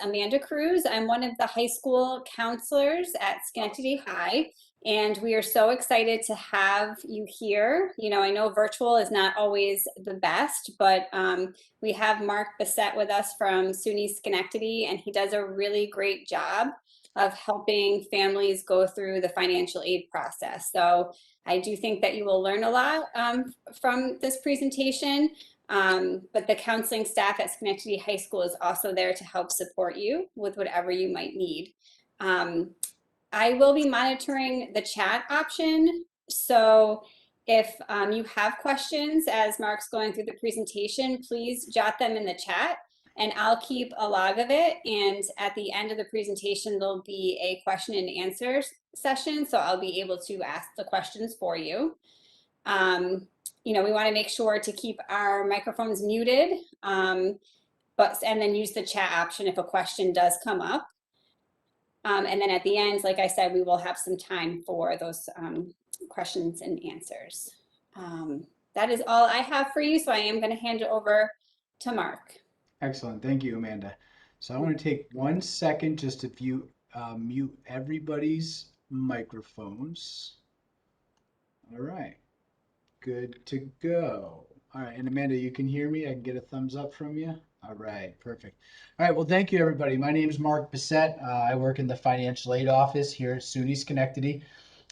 Amanda Cruz. I'm one of the high school counselors at Schenectady High, and we are so excited to have you here. You know, I know virtual is not always the best, but we have Mark Bissett with us from SUNY Schenectady, and he does a really great job of helping families go through the financial aid process. So I do think that you will learn a lot from this presentation. But the counseling staff at Schenectady High School is also there to help support you with whatever you might need. Um, I will be monitoring the chat option. So if you have questions as Mark's going through the presentation, please jot them in the chat and I'll keep a log of it. And at the end of the presentation, there'll be a question and answer session. So I'll be able to ask the questions for you. You know, we want to make sure to keep our microphones muted, and then use the chat option if a question does come up. And then at the end, like I said, we will have some time for those questions and answers. That is all I have for you, so I am going to hand it over to Mark. Excellent. Thank you, Amanda. So I want to take 1 second just to mute everybody's microphones. All right. Good to go. All right. And Amanda, you can hear me? I can get a thumbs up from you? All right. Perfect. All right. Well, thank you, everybody. My name is Mark Bissett. I work in the financial aid office here at SUNY Schenectady.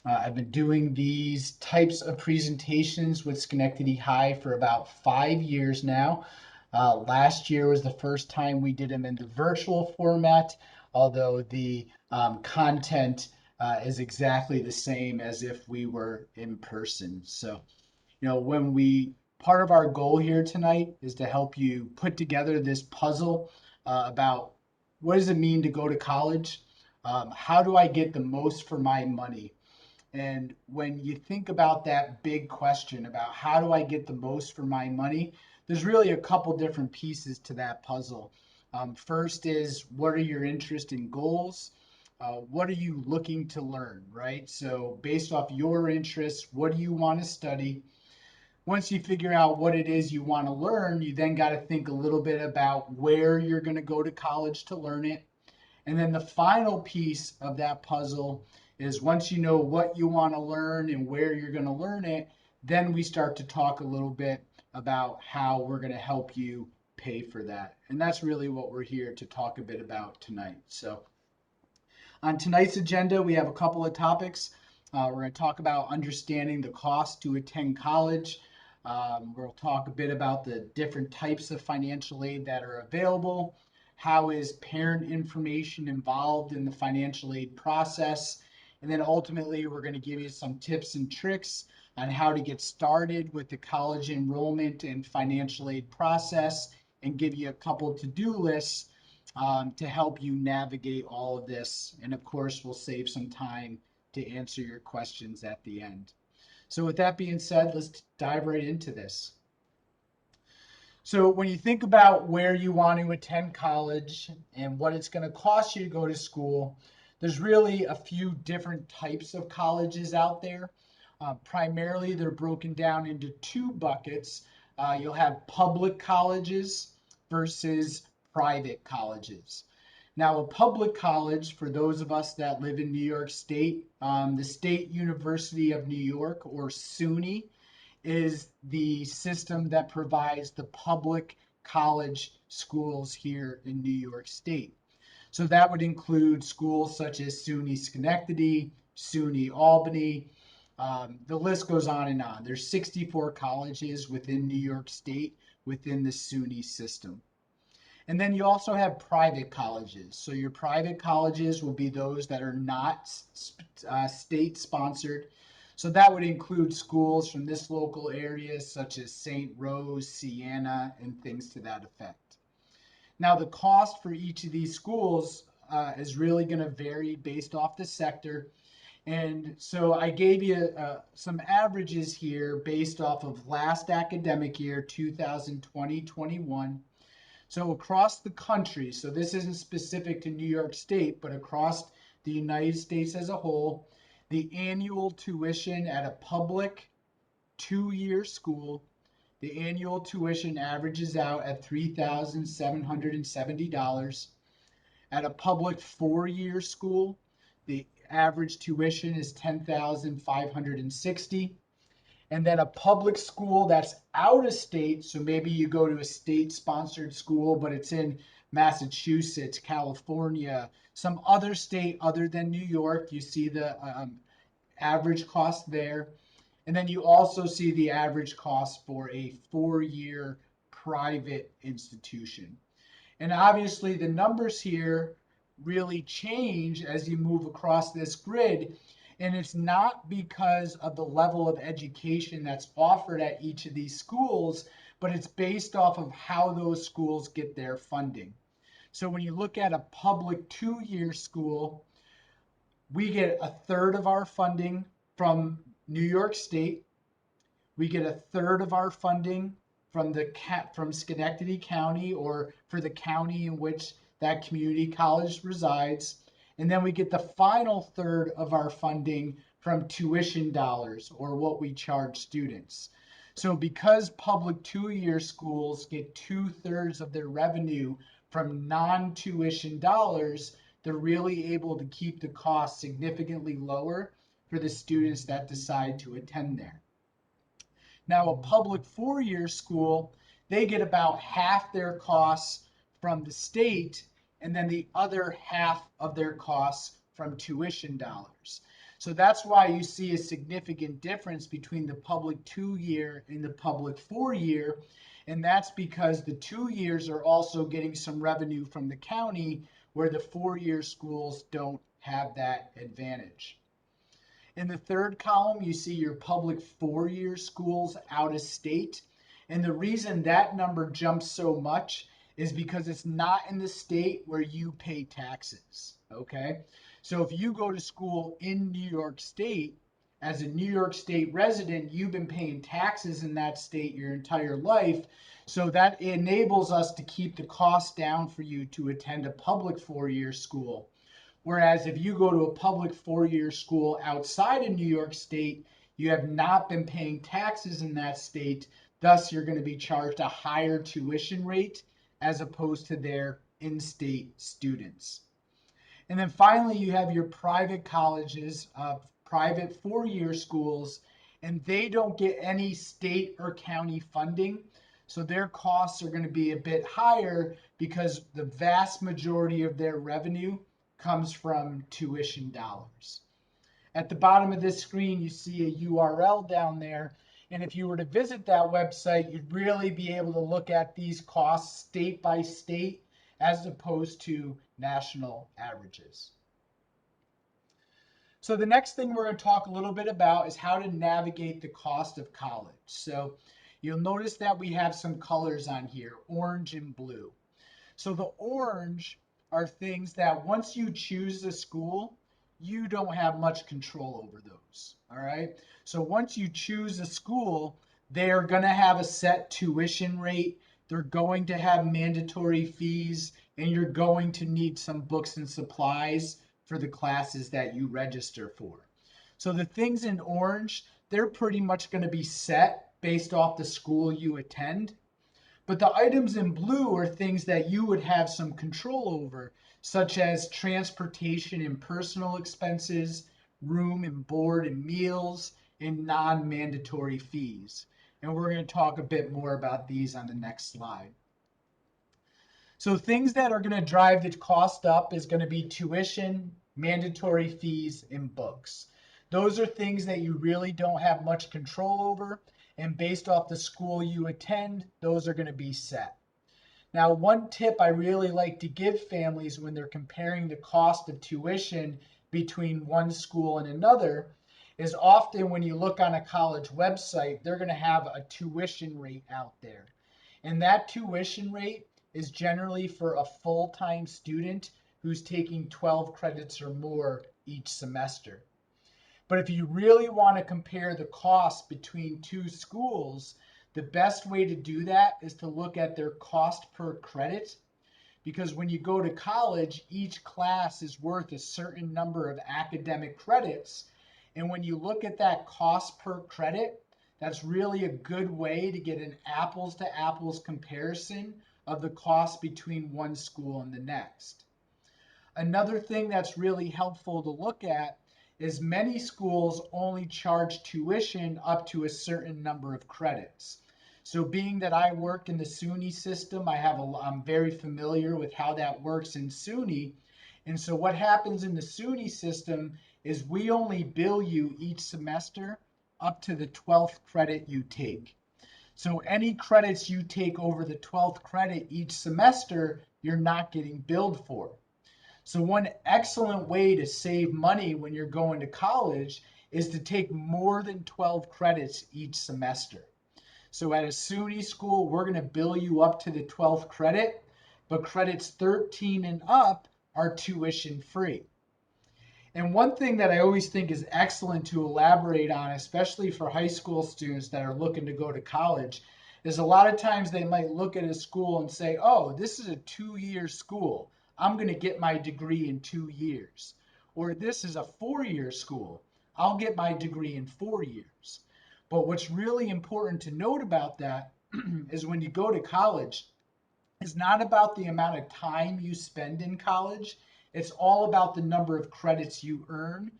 I've been doing these types of presentations with Schenectady High for about 5 years now. Last year was the first time we did them in the virtual format, although the content is exactly the same as if we were in person. So, part of our goal here tonight is to help you put together this puzzle about what does it mean to go to college? How do I get the most for my money? And when you think about that big question about how do I get the most for my money, there's really a couple different pieces to that puzzle. First is, what are your interest and goals? What are you looking to learn, right? So based off your interests, what do you want to study? Once you figure out what it is you want to learn, you then got to think a little bit about where you're going to go to college to learn it. And then the final piece of that puzzle is, once you know what you want to learn and where you're going to learn it, then we start to talk a little bit about how we're going to help you pay for that. And that's really what we're here to talk a bit about tonight. So on tonight's agenda, we have a couple of topics. We're going to talk about understanding the cost to attend college. We'll talk a bit about the different types of financial aid that are available. How is parent information involved in the financial aid process? And then ultimately, we're going to give you some tips and tricks on how to get started with the college enrollment and financial aid process, and give you a couple to-do lists to help you navigate all of this. And of course, we'll save some time to answer your questions at the end. So with that being said, let's dive right into this. So when you think about where you want to attend college and what it's going to cost you to go to school, there's really a few different types of colleges out there. Primarily, they're broken down into two buckets. You'll have public colleges versus private colleges. Now, a public college, for those of us that live in New York State, the State University of New York, or SUNY, is the system that provides the public college schools here in New York State. So that would include schools such as SUNY Schenectady, SUNY Albany. The list goes on and on. There's 64 colleges within New York State within the SUNY system. And then you also have private colleges. So your private colleges will be those that are not state sponsored. So that would include schools from this local area, such as St. Rose, Siena, and things to that effect. Now, the cost for each of these schools is really going to vary based off the sector. And so I gave you some averages here based off of last academic year, 2020-21. So across the country, so this isn't specific to New York State, but across the United States as a whole, the annual tuition at a public 2-year school, the annual tuition averages out at $3,770. At a public 4-year school, the average tuition is 10,560. And then a public school that's out of state, so maybe you go to a state sponsored school, but it's in Massachusetts, California, some other state other than New York, you see the average cost there. And then you also see the average cost for a 4-year private institution. And obviously, the numbers here really change as you move across this grid. And it's not because of the level of education that's offered at each of these schools, but it's based off of how those schools get their funding. So when you look at a public 2-year school, we get a third of our funding from New York State. We get a third of our funding from Schenectady County, or for the county in which that community college resides. And then we get the final third of our funding from tuition dollars, or what we charge students. So because public 2-year schools get 2/3 of their revenue from non-tuition dollars, they're really able to keep the cost significantly lower for the students that decide to attend there. Now, a public 4-year school, they get about half their costs from the state, and then the other half of their costs from tuition dollars. So that's why you see a significant difference between the public 2-year and the public 4-year. And that's because the 2 years are also getting some revenue from the county, where the 4-year schools don't have that advantage. In the third column, you see your public 4-year schools out of state. And the reason that number jumps so much is because it's not in the state where you pay taxes. Okay. So if you go to school in New York State, as a New York State resident, you've been paying taxes in that state your entire life. So that enables us to keep the cost down for you to attend a public 4-year school. Whereas if you go to a public 4-year school outside of New York State, you have not been paying taxes in that state. Thus, you're going to be charged a higher tuition rate as opposed to their in-state students. And then finally, you have your private colleges, private 4-year schools, and they don't get any state or county funding. So their costs are going to be a bit higher because the vast majority of their revenue comes from tuition dollars. At the bottom of this screen, you see a URL down there. And if you were to visit that website, you'd really be able to look at these costs state by state as opposed to national averages. So the next thing we're going to talk a little bit about is how to navigate the cost of college. So you'll notice that we have some colors on here, orange and blue. So the orange are things that once you choose a school, you don't have much control over those. All right. So once you choose a school, they are going to have a set tuition rate. They're going to have mandatory fees, and you're going to need some books and supplies for the classes that you register for. So the things in orange, they're pretty much going to be set based off the school you attend. But the items in blue are things that you would have some control over, such as transportation and personal expenses, room and board and meals, and non-mandatory fees. And we're going to talk a bit more about these on the next slide. So things that are going to drive the cost up is going to be tuition, mandatory fees, and books. Those are things that you really don't have much control over. And based off the school you attend, those are going to be set. Now, one tip I really like to give families when they're comparing the cost of tuition between one school and another is often when you look on a college website, they're going to have a tuition rate out there. And that tuition rate is generally for a full-time student who's taking 12 credits or more each semester. But if you really want to compare the cost between two schools, the best way to do that is to look at their cost per credit. Because when you go to college, each class is worth a certain number of academic credits. And when you look at that cost per credit, that's really a good way to get an apples to apples comparison of the cost between one school and the next. Another thing that's really helpful to look at is many schools only charge tuition up to a certain number of credits. So being that I work in the SUNY system, I'm very familiar with how that works in SUNY. And so what happens in the SUNY system is we only bill you each semester up to the 12th credit you take. So any credits you take over the 12th credit each semester, you're not getting billed for. So one excellent way to save money when you're going to college is to take more than 12 credits each semester. So at a SUNY school, we're going to bill you up to the 12th credit, but credits 13 and up are tuition free. And one thing that I always think is excellent to elaborate on, especially for high school students that are looking to go to college, is a lot of times they might look at a school and say, oh, this is a 2-year school. I'm going to get my degree in 2 years. Or this is a 4-year school. I'll get my degree in 4 years. But what's really important to note about that is when you go to college, it's not about the amount of time you spend in college. It's all about the number of credits you earn.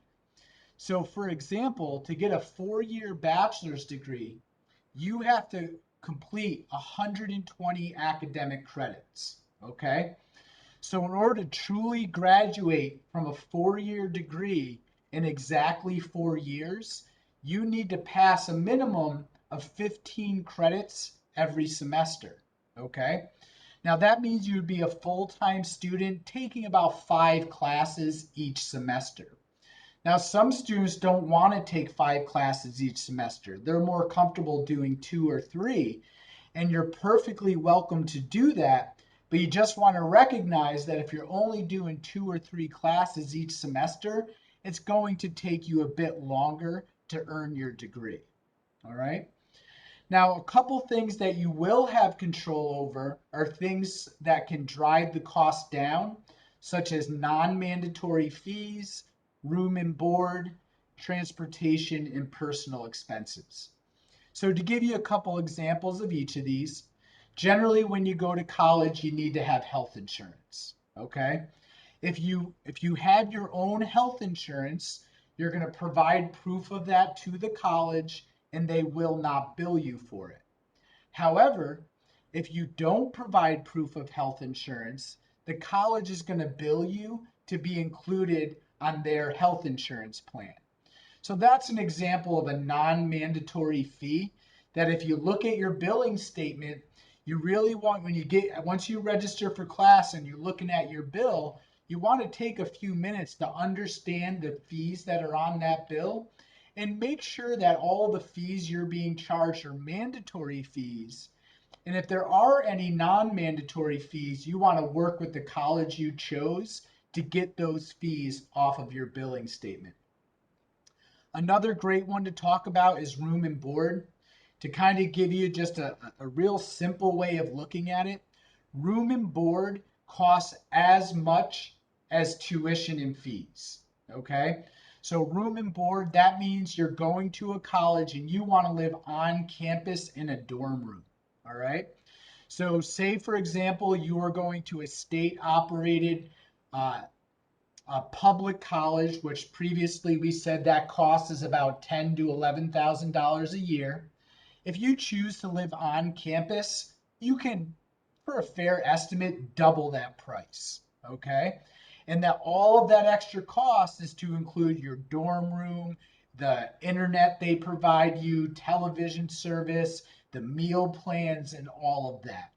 So, for example, to get a 4-year bachelor's degree, you have to complete 120 academic credits. Okay? So, in order to truly graduate from a 4-year degree in exactly 4 years, you need to pass a minimum of 15 credits every semester. Okay? Now that means you would be a full-time student taking about 5 classes each semester. Now some students don't want to take 5 classes each semester. They're more comfortable doing 2 or 3, and you're perfectly welcome to do that. But you just want to recognize that if you're only doing 2 or 3 classes each semester, it's going to take you a bit longer to earn your degree. All right? Now, a couple things that you will have control over are things that can drive the cost down, such as non-mandatory fees, room and board, transportation, and personal expenses. So to give you a couple examples of each of these, generally when you go to college, you need to have health insurance, okay? If you have your own health insurance, you're going to provide proof of that to the college and they will not bill you for it. However, if you don't provide proof of health insurance, the college is going to bill you to be included on their health insurance plan. So that's an example of a non-mandatory fee that if you look at your billing statement, you really want, once you register for class and you're looking at your bill, you want to take a few minutes to understand the fees that are on that bill and make sure that all the fees you're being charged are mandatory fees. And if there are any non-mandatory fees, you want to work with the college you chose to get those fees off of your billing statement. Another great one to talk about is room and board. To kind of give you just a real simple way of looking at it, room and board costs as much as tuition and fees. Okay? So room and board, that means you're going to a college and you want to live on campus in a dorm room. All right? So say, for example, you are going to a state-operated a public college, which previously we said that cost is about $10,000 to $11,000 a year. If you choose to live on campus, you can, for a fair estimate, double that price. Okay? And that all of that extra cost is to include your dorm room, the internet they provide you, television service, the meal plans, and all of that.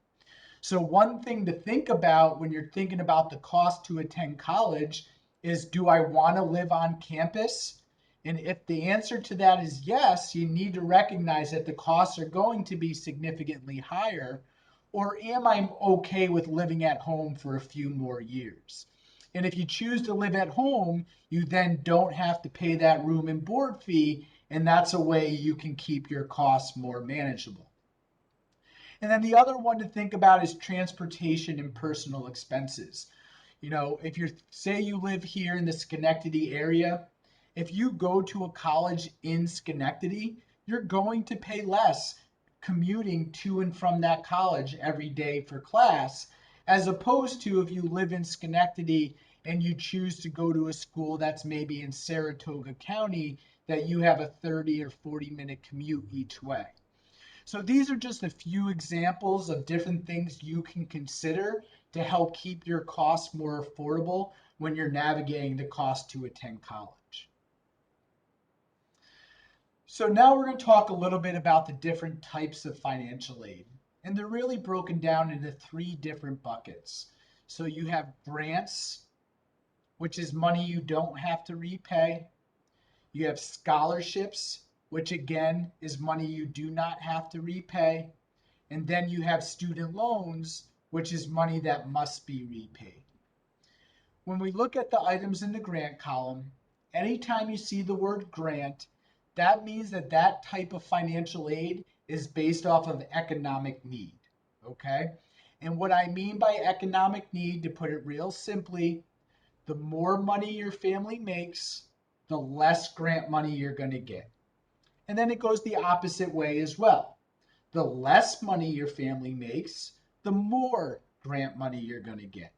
So one thing to think about when you're thinking about the cost to attend college is, do I want to live on campus? And if the answer to that is yes, you need to recognize that the costs are going to be significantly higher. Or am I okay with living at home for a few more years? And if you choose to live at home, you then don't have to pay that room and board fee, and that's a way you can keep your costs more manageable. And then the other one to think about is transportation and personal expenses. If you say you live here in the Schenectady area, if you go to a college in Schenectady, you're going to pay less commuting to and from that college every day for class, as opposed to if you live in Schenectady and you choose to go to a school that's maybe in Saratoga County, that you have a 30 or 40-minute commute each way. So these are just a few examples of different things you can consider to help keep your costs more affordable when you're navigating the cost to attend college. So now we're going to talk a little bit about the different types of financial aid. And they're really broken down into three different buckets. So you have grants, which is money you don't have to repay. You have scholarships, which again is money you do not have to repay. And then you have student loans, which is money that must be repaid. When we look at the items in the grant column, anytime you see the word grant, that means that that type of financial aid is based off of economic need. Okay? And what I mean by economic need, to put it real simply, the more money your family makes, the less grant money you're going to get. And then it goes the opposite way as well. The less money your family makes, the more grant money you're going to get.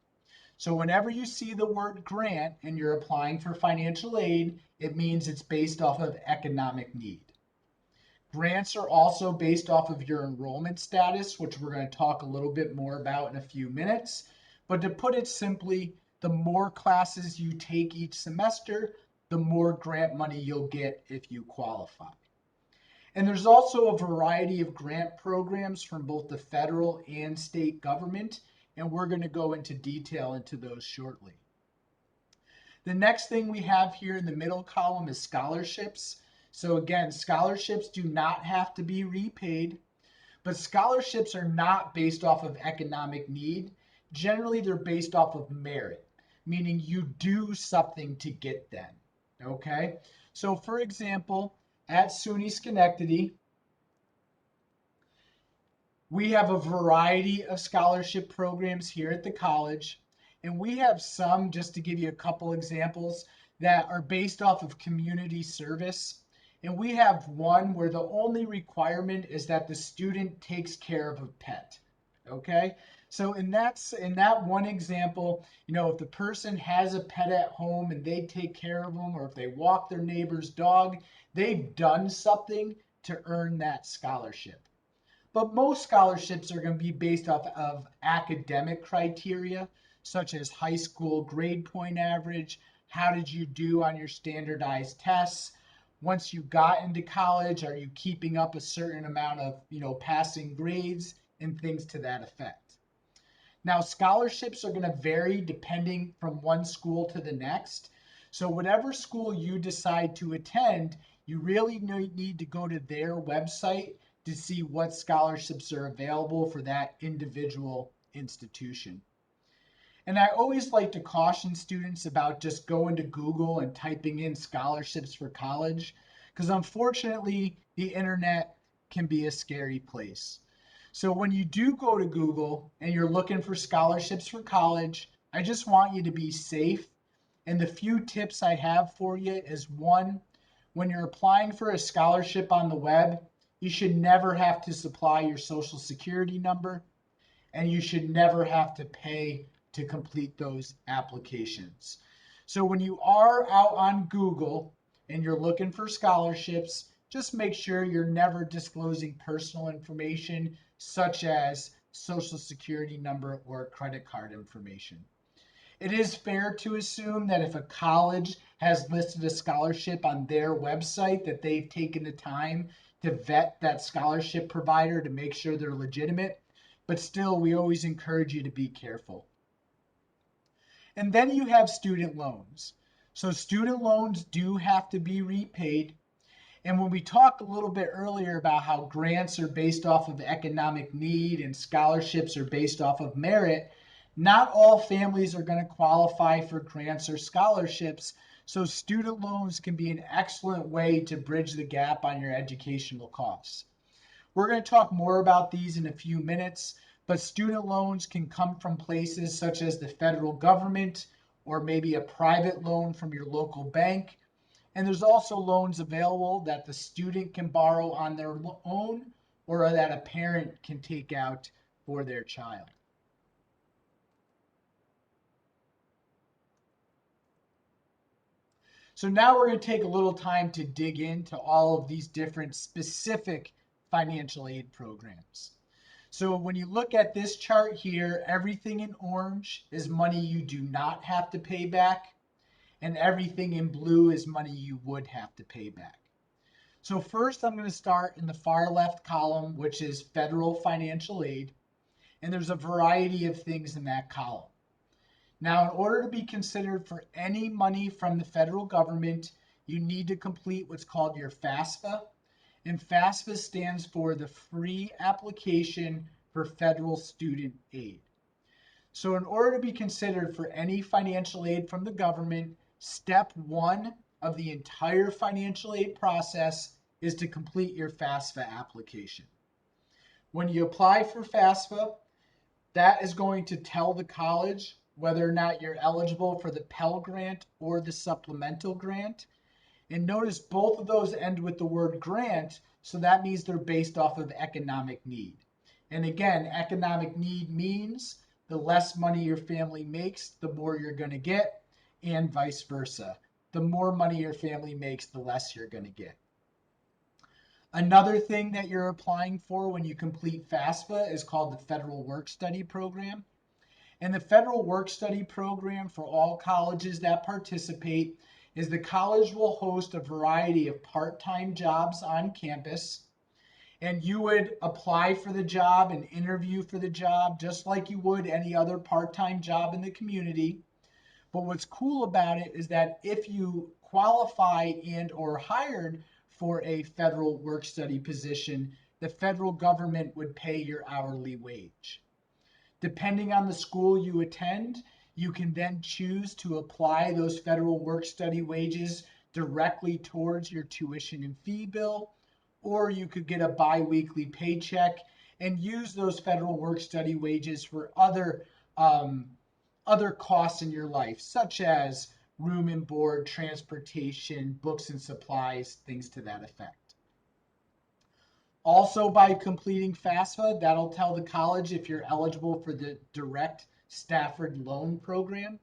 So whenever you see the word grant and you're applying for financial aid, it means it's based off of economic need. Grants are also based off of your enrollment status, which we're going to talk a little bit more about in a few minutes. But to put it simply, the more classes you take each semester, the more grant money you'll get if you qualify. And there's also a variety of grant programs from both the federal and state government, and we're going to go into detail into those shortly. The next thing we have here in the middle column is scholarships. So again, scholarships do not have to be repaid, but scholarships are not based off of economic need. Generally, they're based off of merit, meaning you do something to get them. Okay? So for example, at SUNY Schenectady, we have a variety of scholarship programs here at the college, and we have some, just to give you a couple examples, that are based off of community service. And we have one where the only requirement is that the student takes care of a pet. Okay? So in that one example, if the person has a pet at home and they take care of them, or if they walk their neighbor's dog, they've done something to earn that scholarship. But most scholarships are going to be based off of academic criteria, such as high school grade point average, how did you do on your standardized tests? Once you got into college, are you keeping up a certain amount of, passing grades and things to that effect? Now, scholarships are going to vary depending from one school to the next. So whatever school you decide to attend, you really need to go to their website to see what scholarships are available for that individual institution. And I always like to caution students about just going to Google and typing in scholarships for college, because unfortunately, the internet can be a scary place. So when you do go to Google and you're looking for scholarships for college, I just want you to be safe. And the few tips I have for you is, one, when you're applying for a scholarship on the web, you should never have to supply your social security number, and you should never have to pay to complete those applications. So when you are out on Google and you're looking for scholarships, just make sure you're never disclosing personal information such as social security number or credit card information. It is fair to assume that if a college has listed a scholarship on their website, that they've taken the time to vet that scholarship provider to make sure they're legitimate. But still, we always encourage you to be careful. And then you have student loans. So student loans do have to be repaid. And when we talked a little bit earlier about how grants are based off of economic need and scholarships are based off of merit, not all families are going to qualify for grants or scholarships. So student loans can be an excellent way to bridge the gap on your educational costs. We're going to talk more about these in a few minutes, but student loans can come from places such as the federal government or maybe a private loan from your local bank. And there's also loans available that the student can borrow on their own or that a parent can take out for their child. So now we're going to take a little time to dig into all of these different specific financial aid programs. So when you look at this chart here, everything in orange is money you do not have to pay back, and everything in blue is money you would have to pay back. So first I'm going to start in the far left column, which is federal financial aid, and there's a variety of things in that column. Now, in order to be considered for any money from the federal government, you need to complete what's called your FAFSA. And FAFSA stands for the Free Application for Federal Student Aid. So in order to be considered for any financial aid from the government, step one of the entire financial aid process is to complete your FAFSA application. When you apply for FAFSA, that is going to tell the college whether or not you're eligible for the Pell Grant or the supplemental grant. And notice both of those end with the word grant, so that means they're based off of economic need. And again, economic need means the less money your family makes, the more you're going to get, and vice versa. The more money your family makes, the less you're going to get. Another thing that you're applying for when you complete FAFSA is called the Federal Work Study Program. And the Federal Work Study Program for all colleges that participate is the college will host a variety of part-time jobs on campus. And you would apply for the job and interview for the job just like you would any other part-time job in the community. But what's cool about it is that if you qualify and or hired for a federal work study position, the federal government would pay your hourly wage. Depending on the school you attend, you can then choose to apply those federal work study wages directly towards your tuition and fee bill, or you could get a biweekly paycheck and use those federal work study wages for other costs in your life, such as room and board, transportation, books and supplies, things to that effect. Also, by completing FAFSA, that'll tell the college if you're eligible for the direct Stafford Loan Program.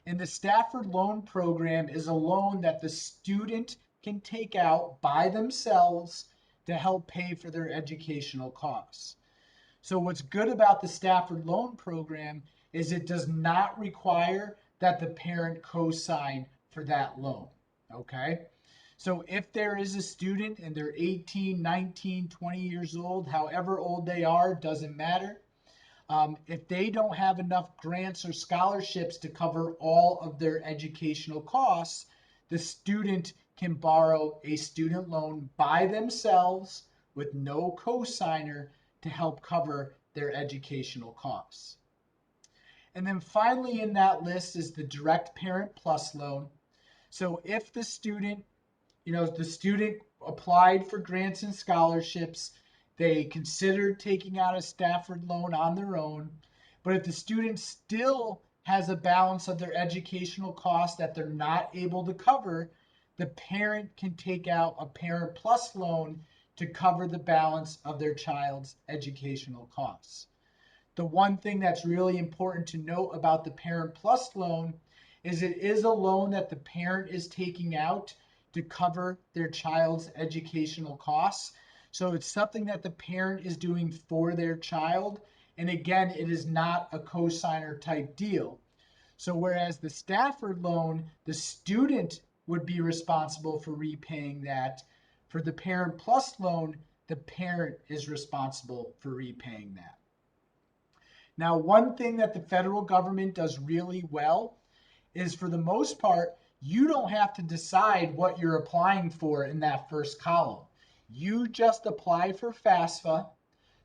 And the Stafford Loan Program is a loan that the student can take out by themselves to help pay for their educational costs. So what's good about the Stafford Loan Program is it does not require that the parent co-sign for that loan, okay? So if there is a student and they're 18, 19, 20 years old, however old they are, doesn't matter. If they don't have enough grants or scholarships to cover all of their educational costs, the student can borrow a student loan by themselves with no co-signer to help cover their educational costs. And then finally in that list is the Direct Parent Plus loan. So if the student applied for grants and scholarships, they considered taking out a Stafford loan on their own, but if the student still has a balance of their educational costs that they're not able to cover, the parent can take out a Parent Plus loan to cover the balance of their child's educational costs. The one thing that's really important to note about the Parent Plus loan is it is a loan that the parent is taking out to cover their child's educational costs. So it's something that the parent is doing for their child. And again, it is not a co-signer type deal. So whereas the Stafford loan, the student would be responsible for repaying that. For the Parent Plus loan, the parent is responsible for repaying that. Now, one thing that the federal government does really well is, for the most part, you don't have to decide what you're applying for in that first column. You just apply for FAFSA,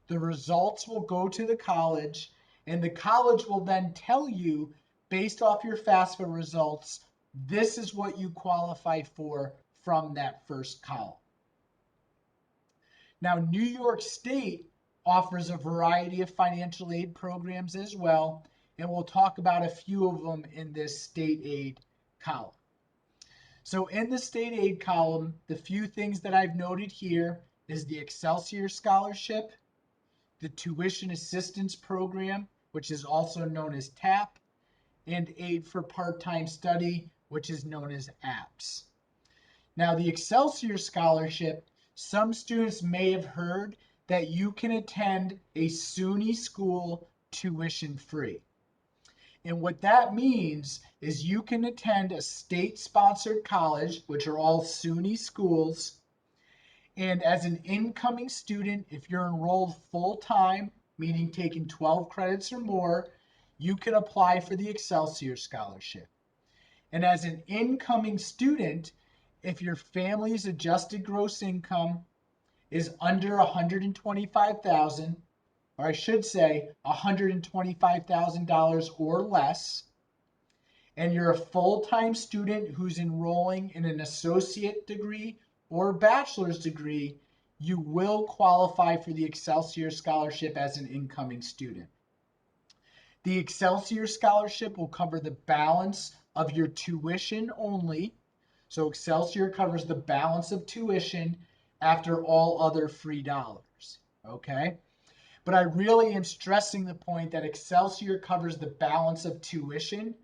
the results will go to the college, and the college will then tell you, based off your FAFSA results, this is what you qualify for from that first column. Now, New York State offers a variety of financial aid programs as well, and we'll talk about a few of them in this state aid column. So in the state aid column, the few things that I've noted here is the Excelsior Scholarship, the Tuition Assistance Program, which is also known as TAP, and Aid for Part-Time Study, which is known as APS. Now, the Excelsior Scholarship, some students may have heard that you can attend a SUNY school tuition free. And what that means is you can attend a state-sponsored college, which are all SUNY schools. And as an incoming student, if you're enrolled full-time, meaning taking 12 credits or more, you can apply for the Excelsior Scholarship. And as an incoming student, if your family's adjusted gross income is under 125,000, or I should say $125,000 or less, and you're a full-time student who's enrolling in an associate degree or bachelor's degree, you will qualify for the Excelsior Scholarship as an incoming student. The Excelsior Scholarship will cover the balance of your tuition only. So Excelsior covers the balance of tuition after all other free dollars. Okay? But I really am stressing the point that Excelsior covers the balance of tuition.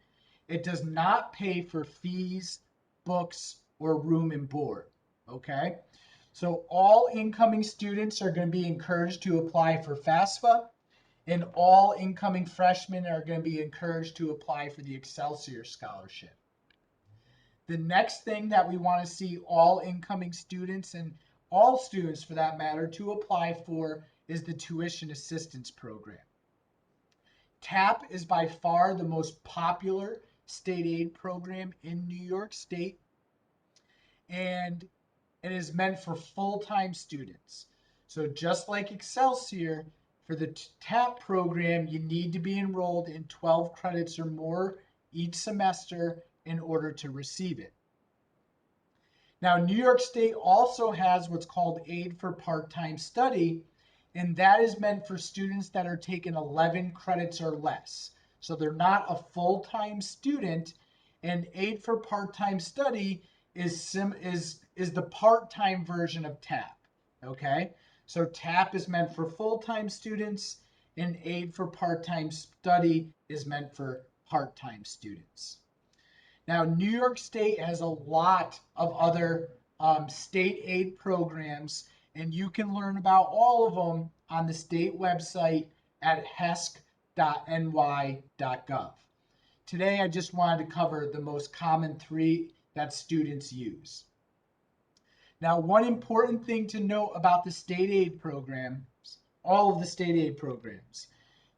It does not pay for fees, books, or room and board. Okay? So all incoming students are going to be encouraged to apply for FAFSA, and all incoming freshmen are going to be encouraged to apply for the Excelsior Scholarship. The next thing that we want to see all incoming students, and all students for that matter, to apply for is the Tuition Assistance Program. TAP is by far the most popular state aid program in New York State, and it is meant for full-time students. So just like Excelsior, for the TAP program, you need to be enrolled in 12 credits or more each semester in order to receive it. Now, New York State also has what's called Aid for Part-Time Study, and that is meant for students that are taking 11 credits or less. So they're not a full-time student, and Aid for Part-Time Study is the part-time version of TAP. Okay? So TAP is meant for full-time students, and Aid for Part-Time Study is meant for part-time students. Now, New York State has a lot of other state aid programs, and you can learn about all of them on the state website at hesc.ny.gov. Today, I just wanted to cover the most common three that students use. Now, one important thing to note about the state aid programs, all of the state aid programs,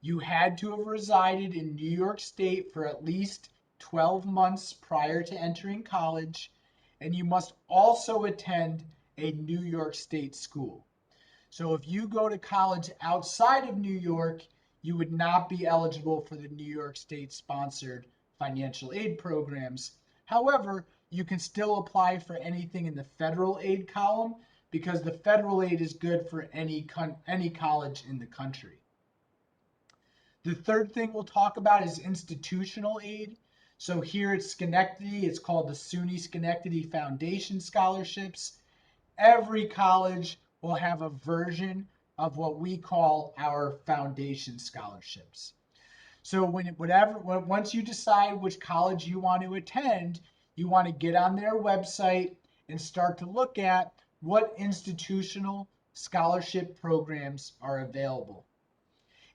you had to have resided in New York State for at least 12 months prior to entering college, and you must also attend a New York State school. So if you go to college outside of New York, you would not be eligible for the New York State sponsored financial aid programs. However, you can still apply for anything in the federal aid column because the federal aid is good for any college in the country. The third thing we'll talk about is institutional aid. So here at Schenectady, it's called the SUNY Schenectady Foundation Scholarships. Every college will have a version of what we call our foundation scholarships. So once you decide which college you want to attend, you want to get on their website and start to look at what institutional scholarship programs are available.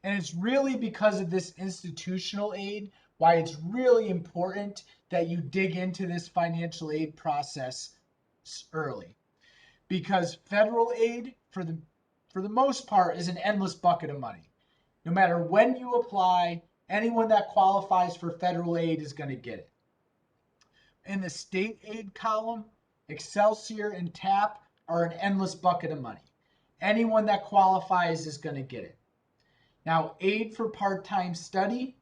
And it's really because of this institutional aid why it's really important that you dig into this financial aid process early. Because federal aid, for the most part, is an endless bucket of money. No matter when you apply, anyone that qualifies for federal aid is going to get it. In the state aid column, Excelsior and TAP are an endless bucket of money. Anyone that qualifies is going to get it. Now, Aid for Part-Time Study,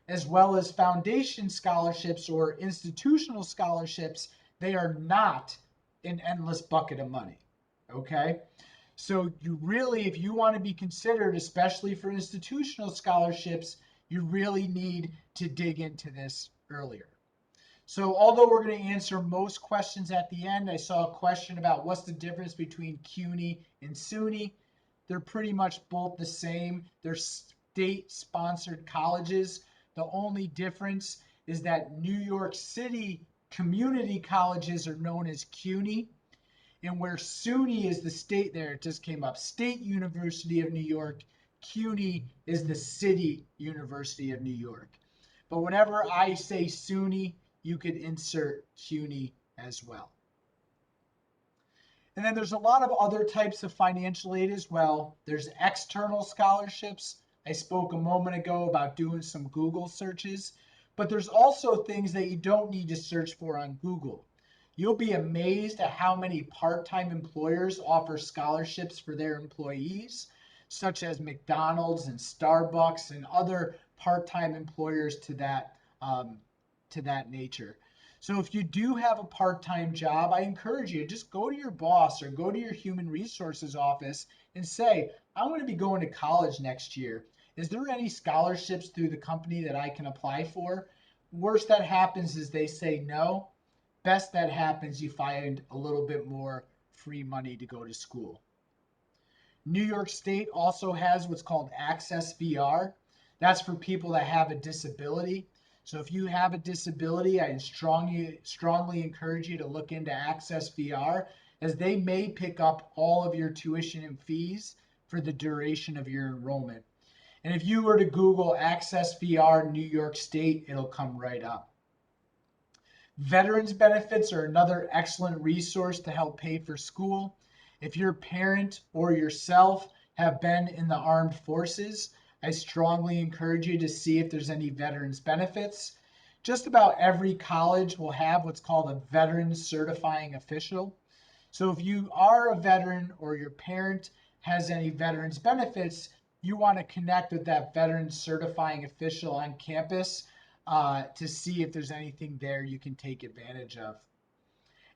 as well as foundation scholarships or institutional scholarships, they are not an endless bucket of money. Okay? So you really, if you want to be considered, especially for institutional scholarships, you really need to dig into this earlier. So although we're going to answer most questions at the end, I saw a question about what's the difference between CUNY and SUNY. They're pretty much both the same. They're state-sponsored colleges. The only difference is that New York City Community colleges are known as CUNY, and where SUNY is the state, there it just came up, State University of New York, CUNY is the City University of New York. But whenever I say SUNY, you could insert CUNY as well. And then there's a lot of other types of financial aid as well. There's external scholarships. I spoke a moment ago about doing some Google searches, but there's also things that you don't need to search for on Google. You'll be amazed at how many part-time employers offer scholarships for their employees, such as McDonald's and Starbucks and other part-time employers to that nature. So if you do have a part-time job, I encourage you, just go to your boss or go to your human resources office and say, I'm going to be going to college next year. Is there any scholarships through the company that I can apply for? Worst that happens is they say no. Best that happens, you find a little bit more free money to go to school. New York State also has what's called Access VR. That's for people that have a disability. So if you have a disability, I strongly encourage you to look into Access VR, as they may pick up all of your tuition and fees for the duration of your enrollment. And if you were to Google Access VR New York State, it'll come right up. Veterans benefits are another excellent resource to help pay for school. If your parent or yourself have been in the armed forces, I strongly encourage you to see if there's any veterans benefits. Just about every college will have what's called a veterans certifying official. So if you are a veteran or your parent has any veterans benefits, you want to connect with that veterans certifying official on campus to see if there's anything there you can take advantage of.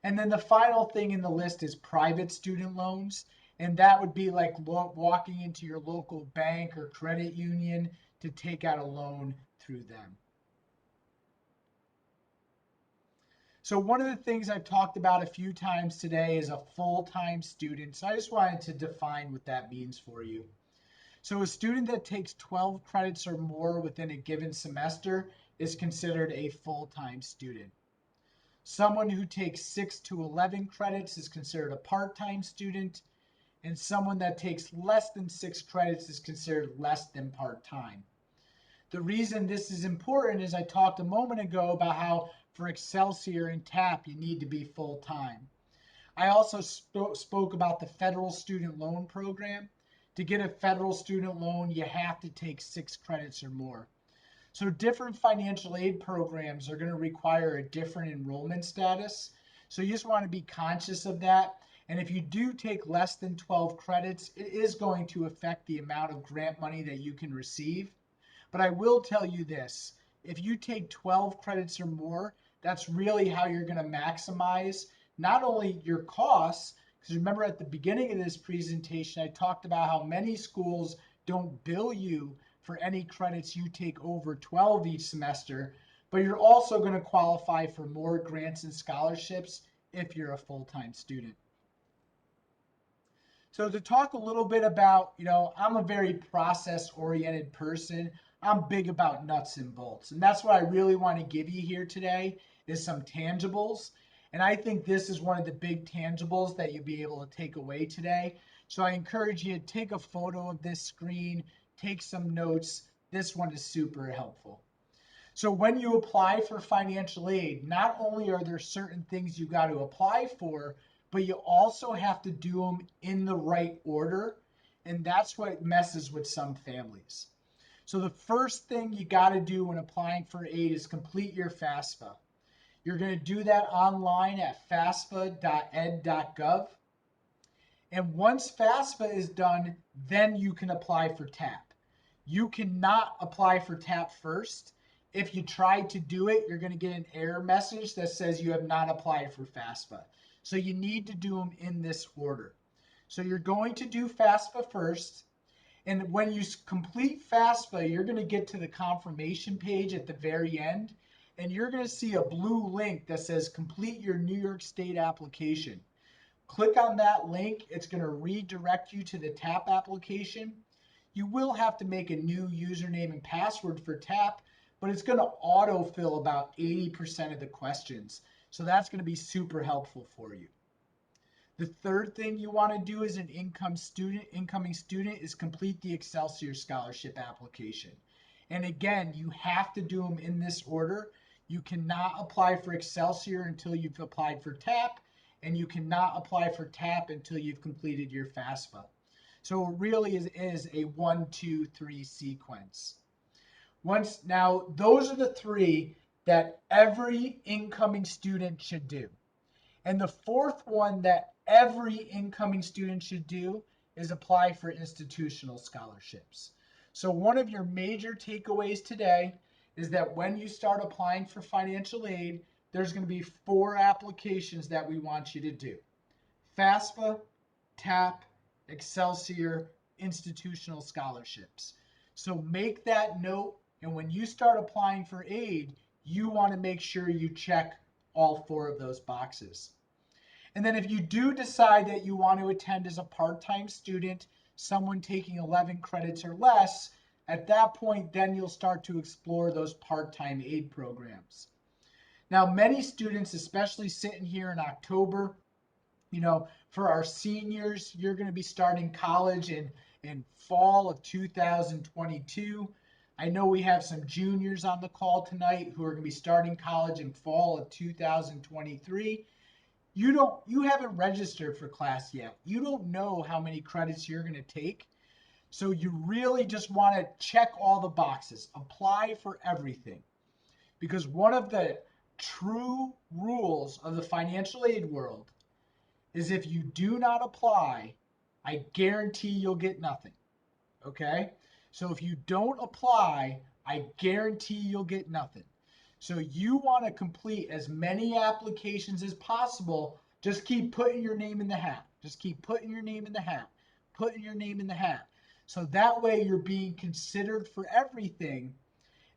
And then the final thing in the list is private student loans. And that would be like walking into your local bank or credit union to take out a loan through them. So one of the things I've talked about a few times today is a full-time student. So I just wanted to define what that means for you. So a student that takes 12 credits or more within a given semester is considered a full-time student. Someone who takes 6 to 11 credits is considered a part-time student, and someone that takes less than 6 credits is considered less than part-time. The reason this is important is I talked a moment ago about how for Excelsior and TAP you need to be full-time. I also spoke about the federal student loan program. To get a federal student loan, you have to take 6 credits or more. So different financial aid programs are going to require a different enrollment status. So you just want to be conscious of that. And if you do take less than 12 credits, it is going to affect the amount of grant money that you can receive. But I will tell you this, if you take 12 credits or more, that's really how you're going to maximize not only your costs, because remember at the beginning of this presentation, I talked about how many schools don't bill you for any credits you take over 12 each semester, but you're also going to qualify for more grants and scholarships if you're a full-time student. So to talk a little bit about, I'm a very process-oriented person. I'm big about nuts and bolts. And that's what I really want to give you here today is some tangibles. And I think this is one of the big tangibles that you'll be able to take away today. So I encourage you to take a photo of this screen, take some notes. This one is super helpful. So when you apply for financial aid, not only are there certain things you got to apply for, but you also have to do them in the right order. And that's what messes with some families. So the first thing you got to do when applying for aid is complete your FAFSA. You're going to do that online at fafsa.ed.gov. And once FAFSA is done, then you can apply for TAP. You cannot apply for TAP first. If you try to do it, you're going to get an error message that says you have not applied for FAFSA. So you need to do them in this order. So you're going to do FAFSA first. And when you complete FAFSA, you're going to get to the confirmation page at the very end. And you're going to see a blue link that says complete your New York State application. Click on that link. It's going to redirect you to the TAP application. You will have to make a new username and password for TAP, but it's going to autofill about 80% of the questions. So that's going to be super helpful for you. The third thing you want to do as an incoming student is complete the Excelsior Scholarship application. And again, you have to do them in this order. You cannot apply for Excelsior until you've applied for TAP, and you cannot apply for TAP until you've completed your FAFSA. So it really is a 1, 2, 3 sequence. Now, those are the three that every incoming student should do. And the fourth one that every incoming student should do is apply for institutional scholarships. So one of your major takeaways today is that when you start applying for financial aid, there's going to be 4 applications that we want you to do: FAFSA, TAP, Excelsior, institutional scholarships. So make that note, and when you start applying for aid, you want to make sure you check all 4 of those boxes. And then if you do decide that you want to attend as a part-time student, someone taking 11 credits or less, at that point, then you'll start to explore those part-time aid programs. Now, many students, especially sitting here in October, for our seniors, you're going to be starting college in fall of 2022. I know we have some juniors on the call tonight who are going to be starting college in fall of 2023. You haven't registered for class yet. You don't know how many credits you're going to take. So you really just want to check all the boxes, apply for everything. Because one of the true rules of the financial aid world is if you do not apply, I guarantee you'll get nothing. Okay? So if you don't apply, I guarantee you'll get nothing. So you want to complete as many applications as possible. Just keep putting your name in the hat. Just keep putting your name in the hat. Putting your name in the hat. So that way you're being considered for everything.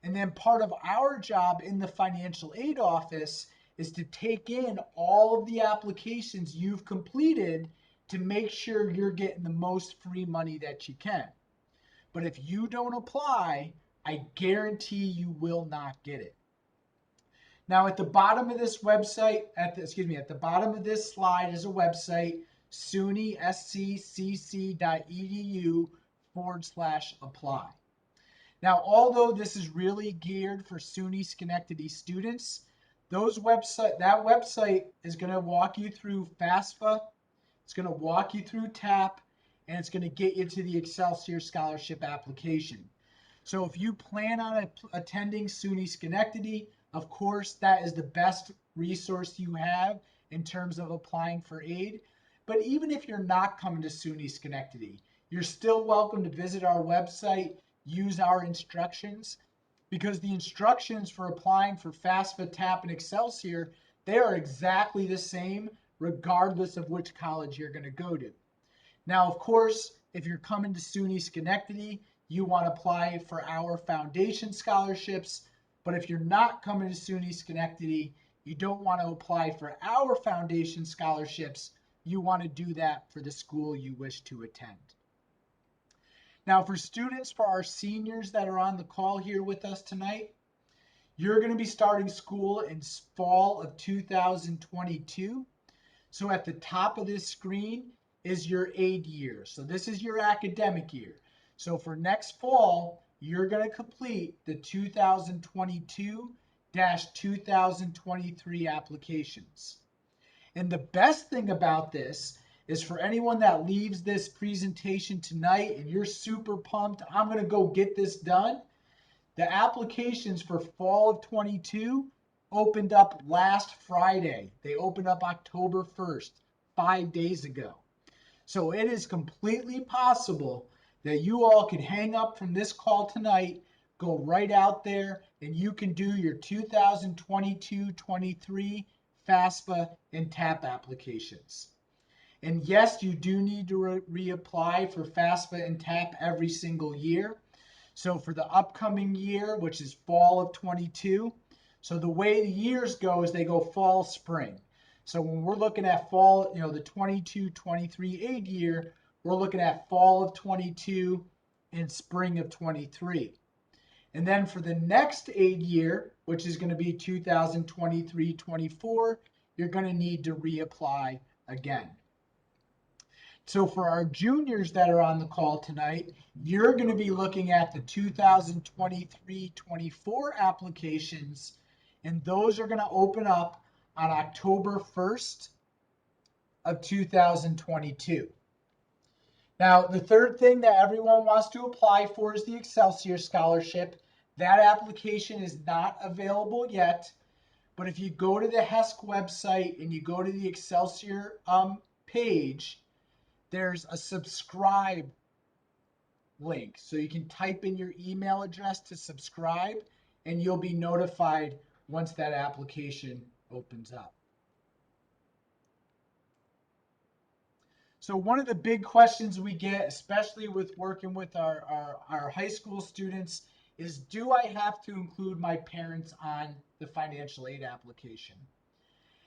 And then part of our job in the financial aid office is to take in all of the applications you've completed to make sure you're getting the most free money that you can. But if you don't apply, I guarantee you will not get it. Now, at the bottom of this website, at the bottom of this slide is a website, suny.scc.edu/apply. Now, although this is really geared for SUNY Schenectady students, that website is going to walk you through FAFSA, it's going to walk you through TAP, and it's going to get you to the Excelsior Scholarship application. So if you plan on attending SUNY Schenectady, of course, that is the best resource you have in terms of applying for aid. But even if you're not coming to SUNY Schenectady, you're still welcome to visit our website, use our instructions, because the instructions for applying for FAFSA, TAP, and Excelsior, they are exactly the same regardless of which college you're going to go to. Now, of course, if you're coming to SUNY Schenectady, you want to apply for our foundation scholarships. But if you're not coming to SUNY Schenectady, you don't want to apply for our foundation scholarships. You want to do that for the school you wish to attend. Now, for our seniors that are on the call here with us tonight, you're going to be starting school in fall of 2022. So at the top of this screen is your aid year. So this is your academic year. So for next fall, you're going to complete the 2022-2023 applications. And the best thing about this is for anyone that leaves this presentation tonight and you're super pumped, I'm going to go get this done. The applications for fall of 22 opened up last Friday. They opened up October 1st, 5 days ago. So it is completely possible that you all can hang up from this call tonight, go right out there, and you can do your 2022-23 FAFSA and TAP applications. And yes, you do need to reapply for FAFSA and TAP every single year. So for the upcoming year, which is fall of 22, so the way the years go is they go fall, spring. So when we're looking at fall, the 22-23 aid year, we're looking at fall of 22 and spring of 23. And then for the next aid year, which is going to be 2023-24, you're going to need to reapply again. So for our juniors that are on the call tonight, you're going to be looking at the 2023-24 applications, and those are going to open up on October 1st of 2022. Now, the third thing that everyone wants to apply for is the Excelsior Scholarship. That application is not available yet, but if you go to the HESC website and you go to the Excelsior page, there's a subscribe link. So you can type in your email address to subscribe, and you'll be notified once that application opens up. So one of the big questions we get, especially with working with our high school students, is do I have to include my parents on the financial aid application?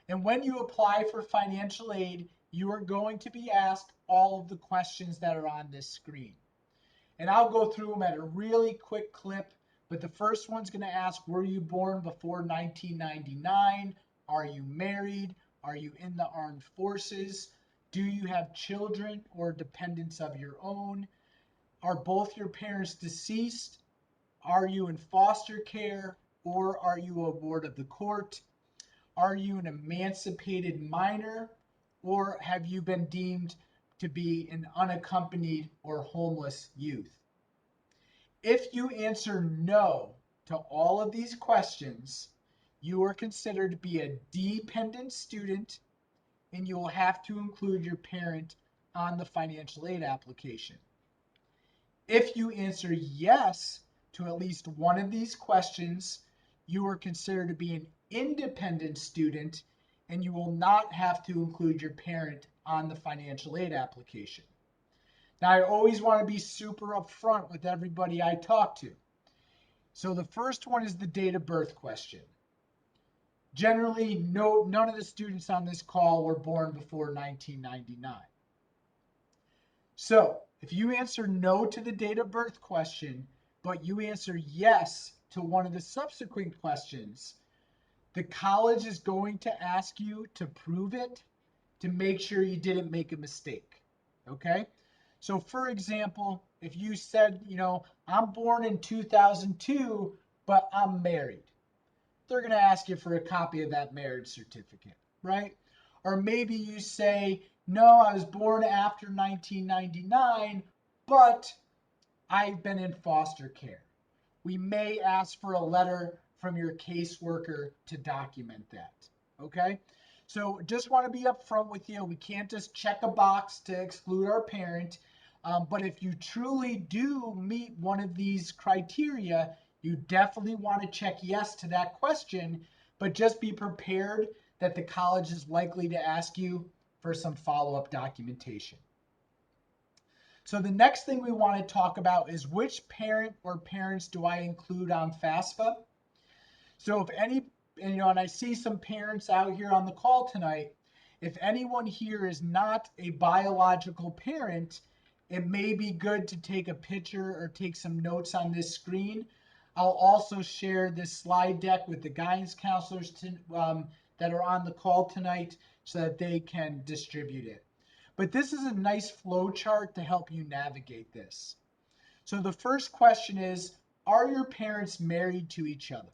And when you apply for financial aid, you are going to be asked all of the questions that are on this screen. And I'll go through them at a really quick clip, but the first one's going to ask, were you born before 1999? Are you married? Are you in the armed forces? Do you have children or dependents of your own? Are both your parents deceased? Are you in foster care, or are you a ward of the court? Are you an emancipated minor, or have you been deemed to be an unaccompanied or homeless youth? If you answer no to all of these questions, you are considered to be a dependent student, and you will have to include your parent on the financial aid application. If you answer yes to at least one of these questions, you are considered to be an independent student, and you will not have to include your parent on the financial aid application. Now, I always want to be super upfront with everybody I talk to. So the first one is the date of birth question. Generally, none of the students on this call were born before 1999. So if you answer no to the date of birth question, but you answer yes to one of the subsequent questions, the college is going to ask you to prove it to make sure you didn't make a mistake. Okay? So for example, if you said, I'm born in 2002, but I'm married, they're going to ask you for a copy of that marriage certificate, right? Or maybe you say, no, I was born after 1999, but I've been in foster care. We may ask for a letter from your caseworker to document that, okay? So just want to be upfront with you. We can't just check a box to exclude our parent. But if you truly do meet one of these criteria, you definitely want to check yes to that question, but just be prepared that the college is likely to ask you for some follow-up documentation. So the next thing we want to talk about is which parent or parents do I include on FAFSA? So if any, and I see some parents out here on the call tonight, if anyone here is not a biological parent, it may be good to take a picture or take some notes on this screen. I'll also share this slide deck with the guidance counselors that are on the call tonight so that they can distribute it. But this is a nice flow chart to help you navigate this. So the first question is, are your parents married to each other?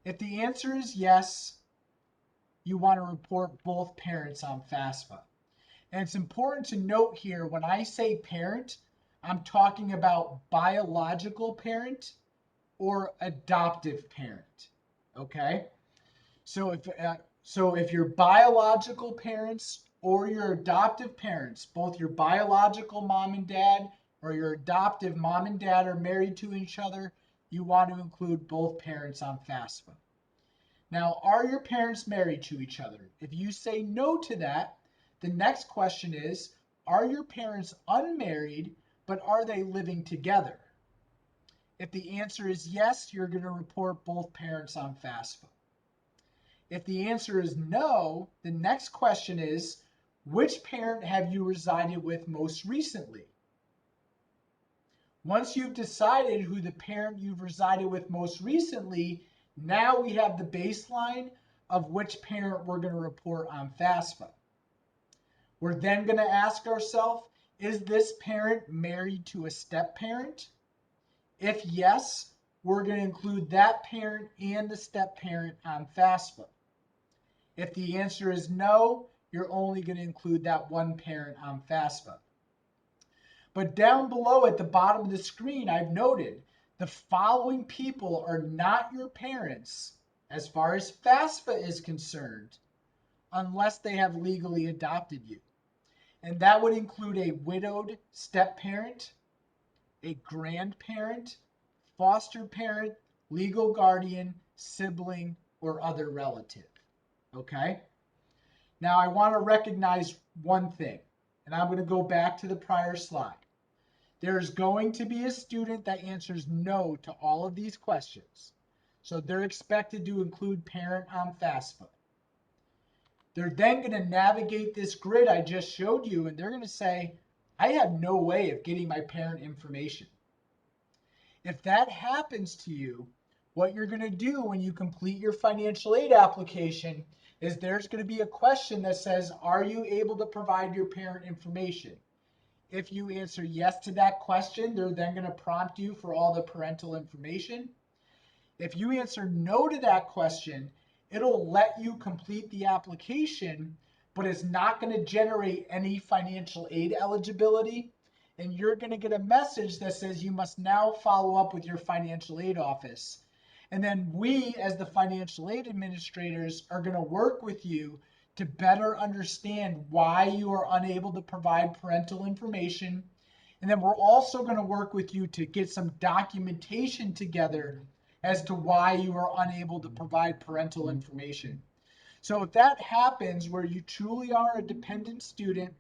If the answer is yes, you want to report both parents on FAFSA. And it's important to note here, when I say parent, I'm talking about biological parent or adoptive parent, okay? So if your biological parents or your adoptive parents, both your biological mom and dad or your adoptive mom and dad are married to each other, you want to include both parents on FAFSA. Now, are your parents married to each other? If you say no to that, the next question is, are your parents unmarried, but are they living together? If the answer is yes, you're going to report both parents on FAFSA. If the answer is no, the next question is, which parent have you resided with most recently? Once you've decided who the parent you've resided with most recently, now we have the baseline of which parent we're going to report on FAFSA. We're then going to ask ourselves, is this parent married to a step parent? If yes, we're going to include that parent and the step parent on FAFSA. If the answer is no, you're only going to include that one parent on FAFSA. But down below at the bottom of the screen, I've noted the following people are not your parents as far as FAFSA is concerned, unless they have legally adopted you. And that would include a widowed step parent, a grandparent, foster parent, legal guardian, sibling, or other relative. Okay? Now I want to recognize one thing, and I'm going to go back to the prior slide. There's going to be a student that answers no to all of these questions. So they're expected to include parent on FAFSA. They're then going to navigate this grid I just showed you, and they're going to say, I have no way of getting my parent information. If that happens to you, what you're going to do when you complete your financial aid application is there's going to be a question that says, are you able to provide your parent information? If you answer yes to that question, they're then going to prompt you for all the parental information. If you answer no to that question, it'll let you complete the application, but it's not going to generate any financial aid eligibility. And you're going to get a message that says you must now follow up with your financial aid office. And then we, as the financial aid administrators, are going to work with you to better understand why you are unable to provide parental information. And then we're also going to work with you to get some documentation together as to why you are unable to provide parental information. So if that happens where you truly are a dependent student,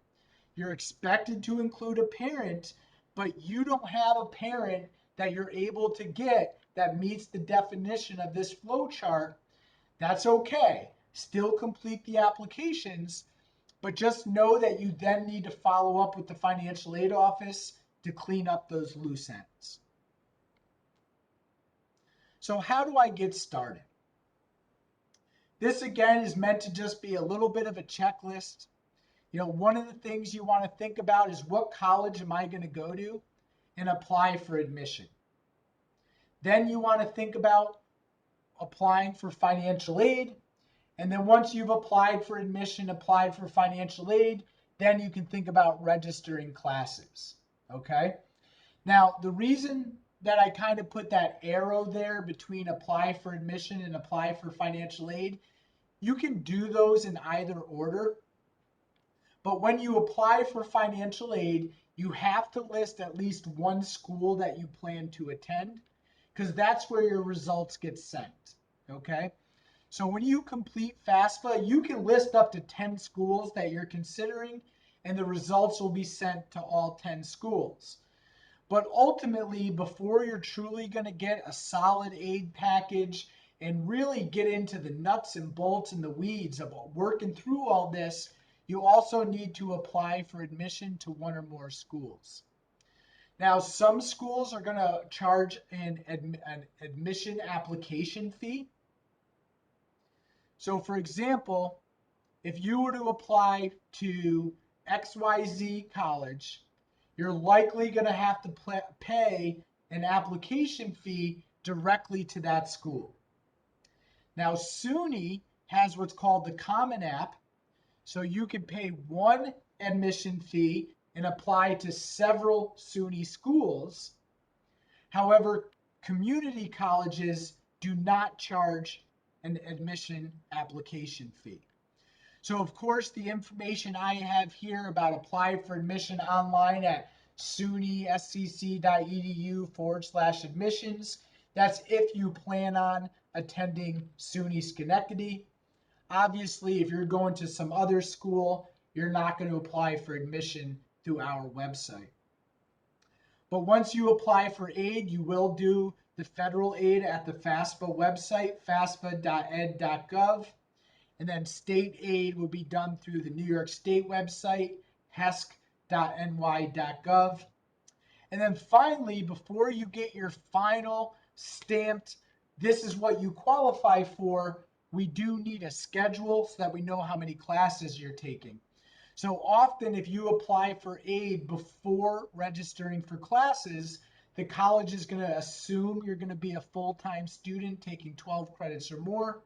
you're expected to include a parent, but you don't have a parent that you're able to get that meets the definition of this flow chart, that's okay. Still complete the applications, but just know that you then need to follow up with the financial aid office to clean up those loose ends. So how do I get started? This again is meant to just be a little bit of a checklist. One of the things you want to think about is what college am I going to go to and apply for admission. Then you want to think about applying for financial aid. And then once you've applied for admission, applied for financial aid, then you can think about registering classes. Okay? Now, the reason that I kind of put that arrow there between apply for admission and apply for financial aid, you can do those in either order. But when you apply for financial aid, you have to list at least one school that you plan to attend, because that's where your results get sent. Okay? So when you complete FAFSA, you can list up to 10 schools that you're considering, and the results will be sent to all 10 schools. But ultimately, before you're truly going to get a solid aid package and really get into the nuts and bolts and the weeds of working through all this, you also need to apply for admission to one or more schools. Now, some schools are going to charge an admission application fee. So for example, if you were to apply to XYZ college, you're likely going to have to pay an application fee directly to that school. Now, SUNY has what's called the Common App, so you can pay one admission fee and apply to several SUNY schools. However, community colleges do not charge an admission application fee. So of course, the information I have here about apply for admission online at suny.scc.edu/admissions, that's if you plan on attending SUNY Schenectady. Obviously, if you're going to some other school, you're not going to apply for admission through our website. But once you apply for aid, you will do the federal aid at the FAFSA website, fasfa.ed.gov. And then state aid will be done through the New York State website, hesc.ny.gov. And then finally, before you get your final stamped, this is what you qualify for, we do need a schedule so that we know how many classes you're taking. So often, if you apply for aid before registering for classes, the college is going to assume you're going to be a full-time student taking 12 credits or more.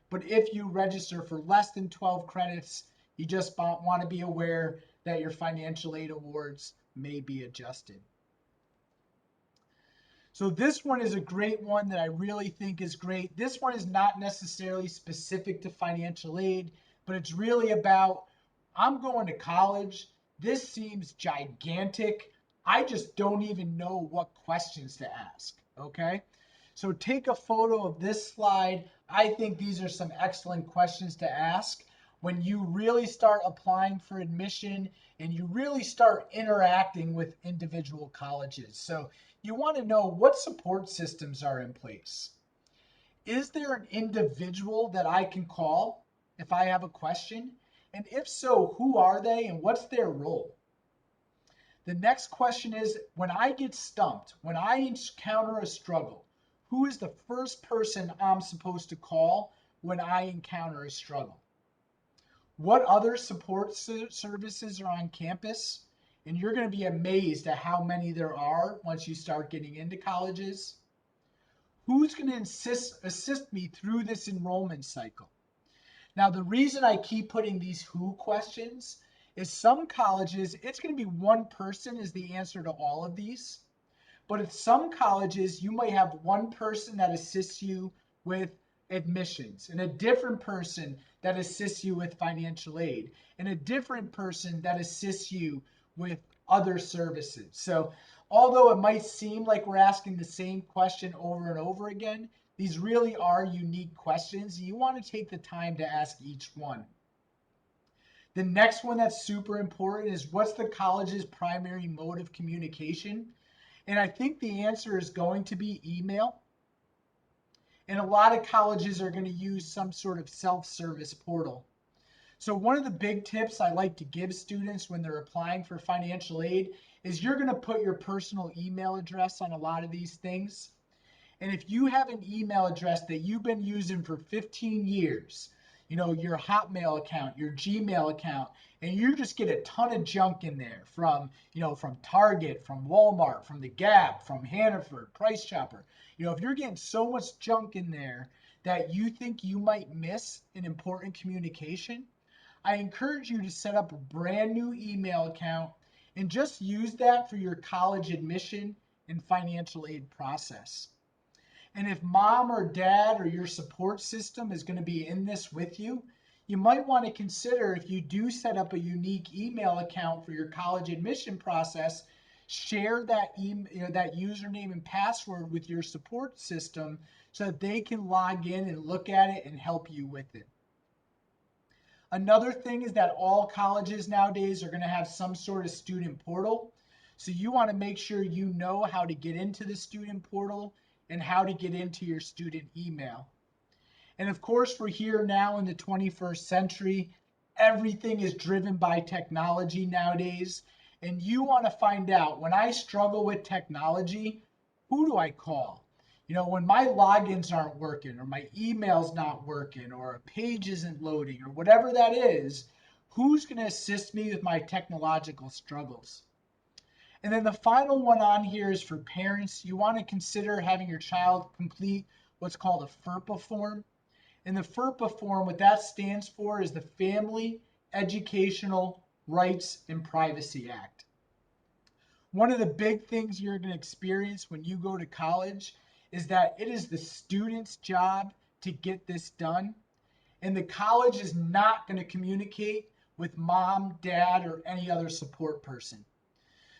But if you register for less than 12 credits, you just want to be aware that your financial aid awards may be adjusted. So this one is a great one that I really think is great. This one is not necessarily specific to financial aid, but it's really about, I'm going to college. This seems gigantic. I just don't even know what questions to ask. Okay. So take a photo of this slide. I think these are some excellent questions to ask when you really start applying for admission and you really start interacting with individual colleges. So you want to know what support systems are in place. Is there an individual that I can call if I have a question? And if so, who are they and what's their role? The next question is, when I get stumped, when I encounter a struggle, who is the first person I'm supposed to call when I encounter a struggle? What other support services are on campus? And you're going to be amazed at how many there are once you start getting into colleges. Who's going to assist me through this enrollment cycle? Now, the reason I keep putting these who questions is some colleges, it's going to be one person is the answer to all of these. But at some colleges, you might have one person that assists you with admissions, and a different person that assists you with financial aid, and a different person that assists you with other services. So, although it might seem like we're asking the same question over and over again, these really are unique questions. You want to take the time to ask each one. The next one that's super important is, what's the college's primary mode of communication? And I think the answer is going to be email. And a lot of colleges are going to use some sort of self-service portal. So one of the big tips I like to give students when they're applying for financial aid is, you're going to put your personal email address on a lot of these things. And if you have an email address that you've been using for 15 years, your Hotmail account, your Gmail account, and you just get a ton of junk in there from Target, from Walmart, from the Gap, from Hannaford, Price Chopper. If you're getting so much junk in there that you think you might miss an important communication, I encourage you to set up a brand new email account and just use that for your college admission and financial aid process. And if mom or dad or your support system is going to be in this with you, you might want to consider, if you do set up a unique email account for your college admission process, share that that username and password with your support system so that they can log in and look at it and help you with it. Another thing is that all colleges nowadays are going to have some sort of student portal. So you want to make sure you know how to get into the student portal and how to get into your student email. And of course, we're here now in the 21st century. Everything is driven by technology nowadays. And you want to find out, when I struggle with technology, who do I call? When my logins aren't working, or my email's not working, or a page isn't loading, or whatever that is, who's going to assist me with my technological struggles? And then the final one on here is for parents. You want to consider having your child complete what's called a FERPA form. And the FERPA form, what that stands for is the Family Educational Rights and Privacy Act. One of the big things you're going to experience when you go to college is that it is the student's job to get this done. And the college is not going to communicate with mom, dad, or any other support person.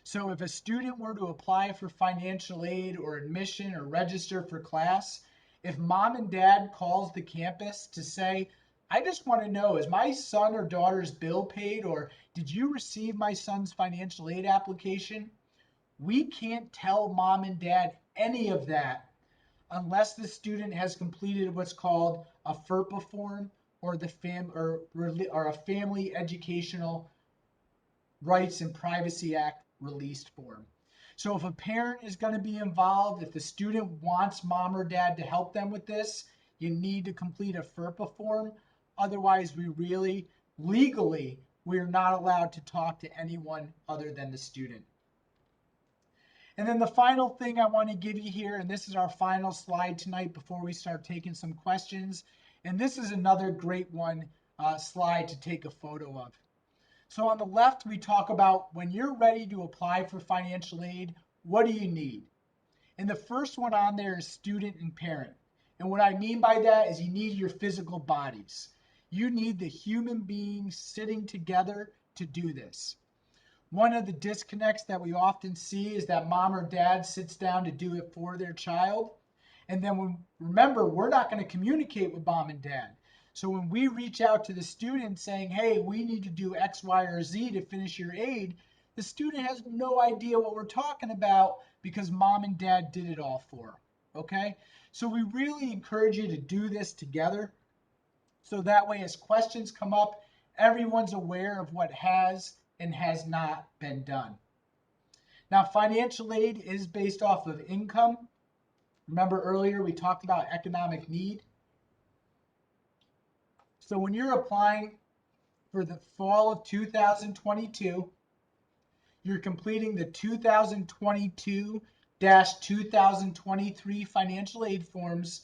So if a student were to apply for financial aid or admission or register for class, if mom and dad calls the campus to say, I just want to know, is my son or daughter's bill paid, or did you receive my son's financial aid application? We can't tell mom and dad any of that unless the student has completed what's called a FERPA form, or a Family Educational Rights and Privacy Act released form. So if a parent is going to be involved, if the student wants mom or dad to help them with this, you need to complete a FERPA form. Otherwise, legally, we're not allowed to talk to anyone other than the student. And then the final thing I want to give you here, and this is our final slide tonight before we start taking some questions. And this is another great one, slide to take a photo of. So on the left, we talk about when you're ready to apply for financial aid, what do you need? And the first one on there is student and parent. And what I mean by that is you need your physical bodies. You need the human beings sitting together to do this. One of the disconnects that we often see is that mom or dad sits down to do it for their child. And then remember, we're not going to communicate with mom and dad. So when we reach out to the student saying, hey, we need to do X, Y, or Z to finish your aid, the student has no idea what we're talking about because mom and dad did it all for them. Okay? So we really encourage you to do this together. So that way, as questions come up, everyone's aware of what has and has not been done. Now, financial aid is based off of income. Remember earlier we talked about economic need. So when you're applying for the fall of 2022, you're completing the 2022-2023 financial aid forms.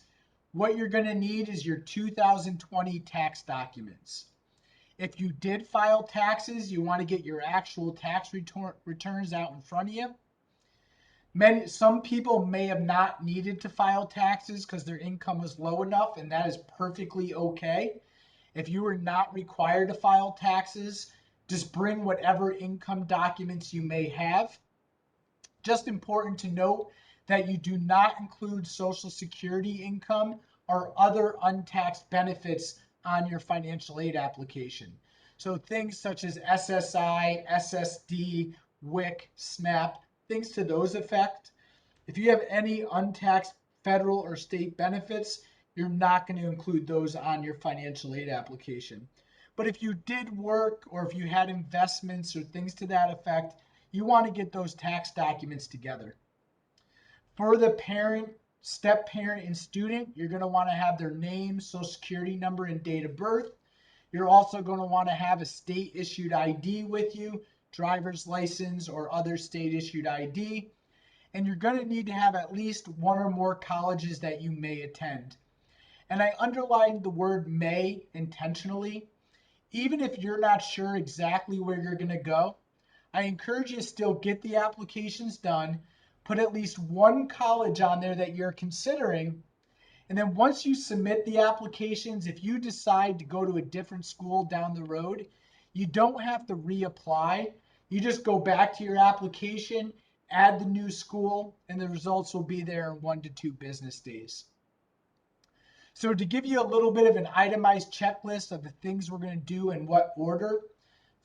What you're going to need is your 2020 tax documents. If you did file taxes, you want to get your actual tax returns out in front of you. Some people may have not needed to file taxes because their income was low enough, and that is perfectly okay. If you are not required to file taxes, just bring whatever income documents you may have. Just important to note that you do not include Social Security income or other untaxed benefits on your financial aid application. So things such as SSI, SSD, WIC, SNAP, things to those effect. If you have any untaxed federal or state benefits, you're not going to include those on your financial aid application. But if you did work or if you had investments or things to that effect, you want to get those tax documents together. For the parent, step parent, and student, you're going to want to have their name, social security number, and date of birth. You're also going to want to have a state issued ID with you, driver's license or other state issued ID. And you're going to need to have at least one or more colleges that you may attend. And I underlined the word may intentionally. Even if you're not sure exactly where you're going to go, I encourage you to still get the applications done, put at least one college on there that you're considering, and then once you submit the applications, if you decide to go to a different school down the road, you don't have to reapply. You just go back to your application, add the new school, and the results will be there in 1 to 2 business days. So to give you a little bit of an itemized checklist of the things we're going to do in what order,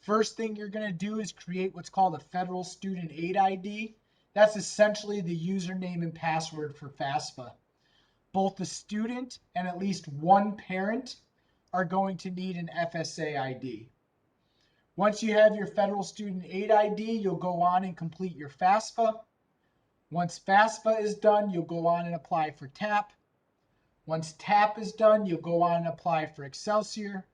first thing you're going to do is create what's called a Federal Student Aid ID. That's essentially the username and password for FAFSA. Both the student and at least one parent are going to need an FSA ID. Once you have your Federal Student Aid ID, you'll go on and complete your FAFSA. Once FAFSA is done, you'll go on and apply for TAP. Once TAP is done, you'll go on and apply for Excelsior.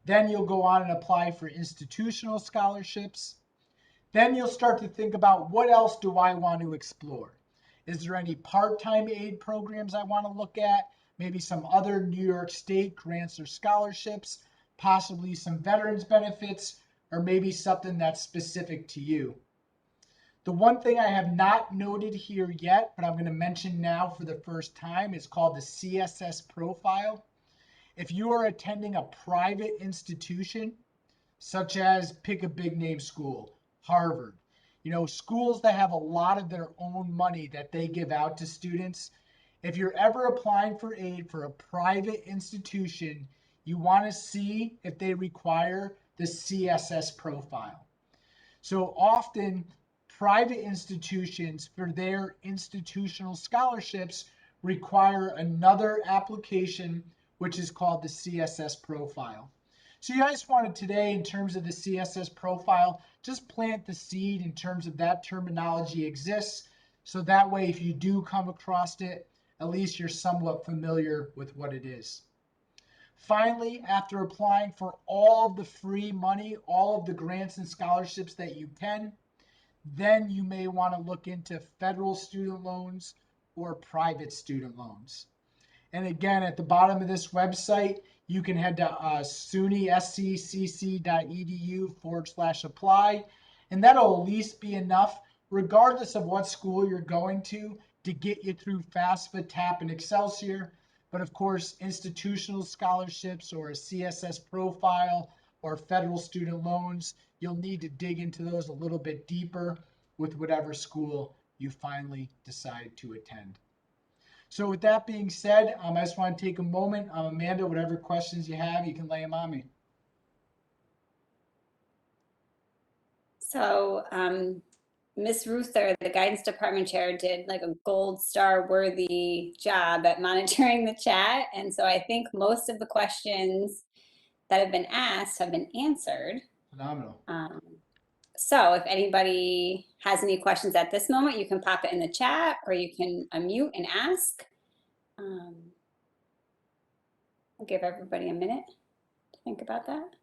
Then you'll go on and apply for institutional scholarships. Then you'll start to think about what else do I want to explore? Is there any part-time aid programs I want to look at? Maybe some other New York State grants or scholarships, possibly some veterans benefits, or maybe something that's specific to you. The one thing I have not noted here yet, but I'm going to mention now for the first time, is called the CSS profile. If you are attending a private institution, such as pick a big name school, Harvard, schools that have a lot of their own money that they give out to students. If you're ever applying for aid for a private institution, you want to see if they require the CSS profile. So often, private institutions for their institutional scholarships require another application, which is called the CSS profile. So you guys wanted today, in terms of the CSS profile, just plant the seed in terms of that terminology exists. So that way, if you do come across it, at least you're somewhat familiar with what it is. Finally, after applying for all of the free money, all of the grants and scholarships that you can, then you may want to look into federal student loans or private student loans. And again, at the bottom of this website, you can head to suny.scc.edu/apply, and that'll at least be enough, regardless of what school you're going to get you through FAFSA, TAP, and Excelsior. But of course, institutional scholarships or a CSS profile or federal student loans, you'll need to dig into those a little bit deeper with whatever school you finally decide to attend. So with that being said, I just want to take a moment. Amanda, whatever questions you have, you can lay them on me. So, Miss Ruther, the guidance department chair, did like a gold star worthy job at monitoring the chat. And so I think most of the questions that have been asked have been answered. Phenomenal. So if anybody has any questions at this moment, you can pop it in the chat or you can unmute and ask. I'll give everybody a minute to think about that.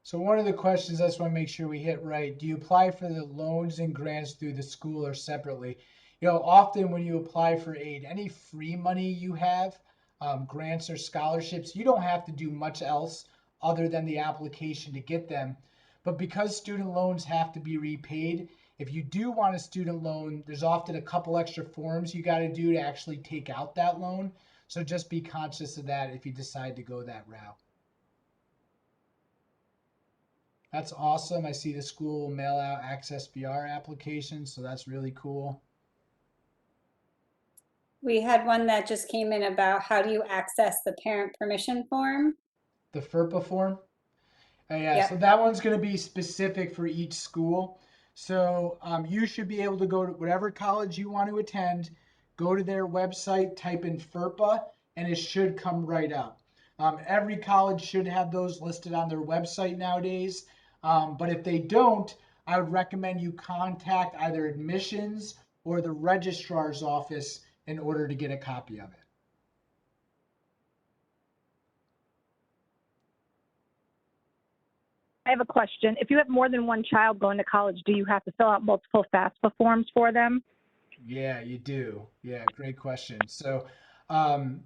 So one of the questions I just want to make sure we hit right. Do you apply for the loans and grants through the school or separately? Often when you apply for aid, any free money you have, grants or scholarships, you don't have to do much else other than the application to get them. But because student loans have to be repaid, if you do want a student loan, there's often a couple extra forms you got to do to actually take out that loan. So just be conscious of that if you decide to go that route. That's awesome. I see the school will mail out Access BR applications, so that's really cool. We had one that just came in about how do you access the parent permission form? The FERPA form. Yeah, so Yep. that one's going to be specific for each school. So you should be able to go to whatever college you want to attend, go to their website, type in FERPA, and it should come right up. Every college should have those listed on their website nowadays. But if they don't, I would recommend you contact either admissions or the registrar's office in order to get a copy of it. I have a question. If you have more than one child going to college, do you have to fill out multiple FAFSA forms for them? Yeah, you do. Yeah, great question. Um,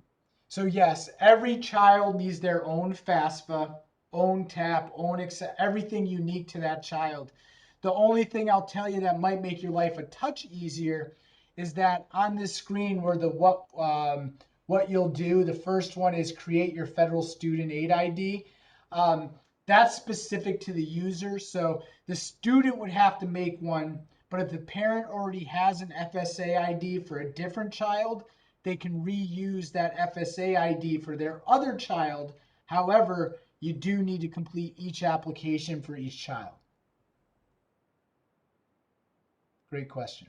so yes, every child needs their own FAFSA, own TAP, own everything unique to that child. The only thing I'll tell you that might make your life a touch easier is that on this screen where the what you'll do, the first one is create your federal student aid ID. Um, that's specific to the user, so the student would have to make one, but if the parent already has an FSA ID for a different child, they can reuse that FSA ID for their other child. However, you do need to complete each application for each child. Great question.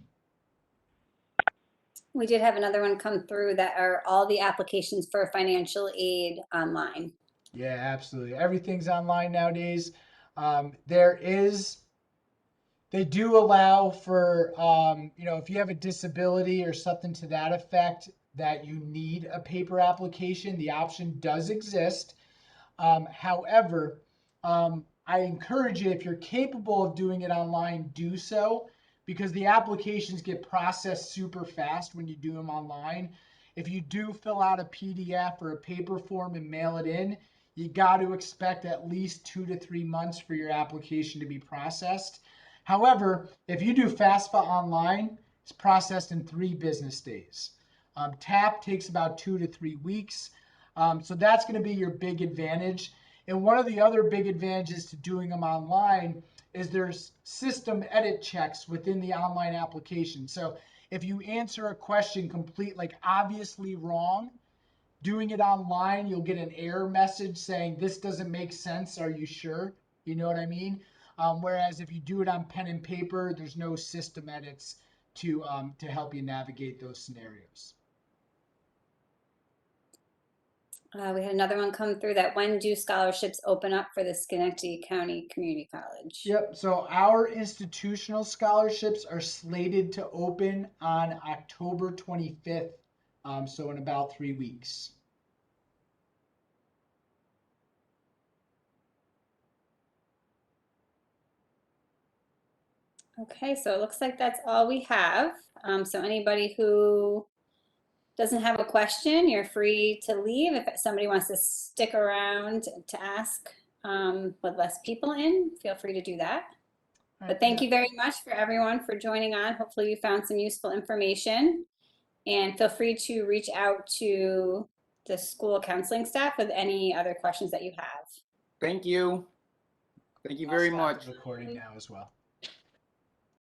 We did have another one come through that are all the applications for financial aid online. Yeah, absolutely. Everything's online nowadays. There is They do allow for, if you have a disability or something to that effect that you need a paper application, the option does exist. However, I encourage you, if you're capable of doing it online, do so, because the applications get processed super fast when you do them online. If you do fill out a PDF or a paper form and mail it in, you got to expect at least 2 to 3 months for your application to be processed. However, if you do FAFSA online, it's processed in 3 business days. TAP takes about 2 to 3 weeks. So that's going to be your big advantage. And one of the other big advantages to doing them online is there's system edit checks within the online application. So if you answer a question like obviously wrong, doing it online, you'll get an error message saying this doesn't make sense. Are you sure? You know what I mean? Whereas if you do it on pen and paper, there's no system edits to help you navigate those scenarios. We had another one come through that when do scholarships open up for the Schenectady County Community College? Yep. So our institutional scholarships are slated to open on October 25th. So in about 3 weeks. Okay, so it looks like that's all we have. So anybody who doesn't have a question, you're free to leave. If somebody wants to stick around to ask with less people in, feel free to do that. But thank you very much for everyone for joining on. Hopefully you found some useful information. And feel free to reach out to the school counseling staff with any other questions that you have. Thank you. Thank you I'll very stop much. the recording now as well.